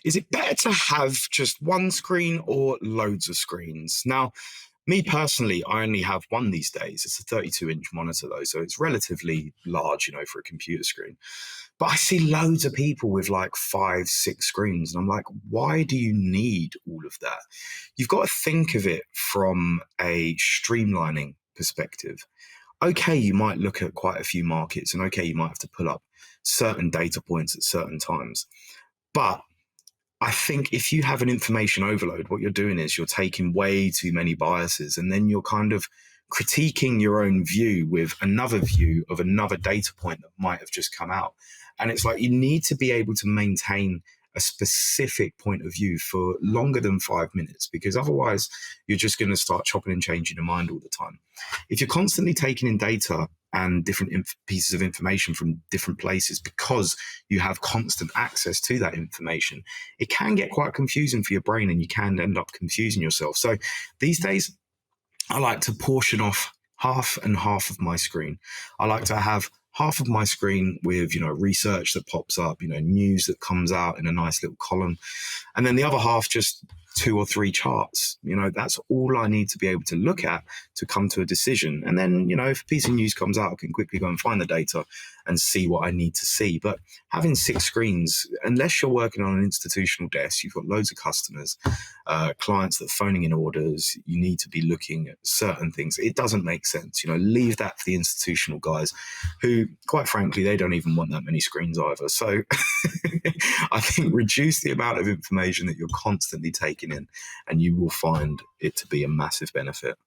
Is it better to have just one screen or loads of screens? Now, me personally, I only have one these days. It's a 32-inch monitor though, so it's relatively large, for a computer screen. But I see loads of people with like 5, 6 screens, and I'm like, why do you need all of that? You've got to think of it from a streamlining perspective. Okay, you might look at quite a few markets, and okay, you might have to pull up certain data points at certain times. But I think if you have an information overload, what you're doing is you're taking way too many biases, and then you're kind of critiquing your own view with another view of another data point that might have just come out. And it's like you need to be able to maintain a specific point of view for longer than 5 minutes, because otherwise you're just going to start chopping and changing your mind all the time. If you're constantly taking in data and different pieces of information from different places because you have constant access to that information, it can get quite confusing for your brain, and you can end up confusing yourself. So these days, I like to portion off half and half of my screen. I like to have half of my screen with, research that pops up, news that comes out in a nice little column. And then the other half, just 2 or 3 charts. That's all I need to be able to look at to come to a decision. And then, if a piece of news comes out, I can quickly go and find the data and see what I need to see. But having 6 screens, unless you're working on an institutional desk, you've got loads of customers, clients that are phoning in orders, you need to be looking at certain things. It doesn't make sense. Leave that for the institutional guys who, quite frankly, they don't even want that many screens either. So I think reduce the amount of information that you're constantly taking in, and you will find it to be a massive benefit.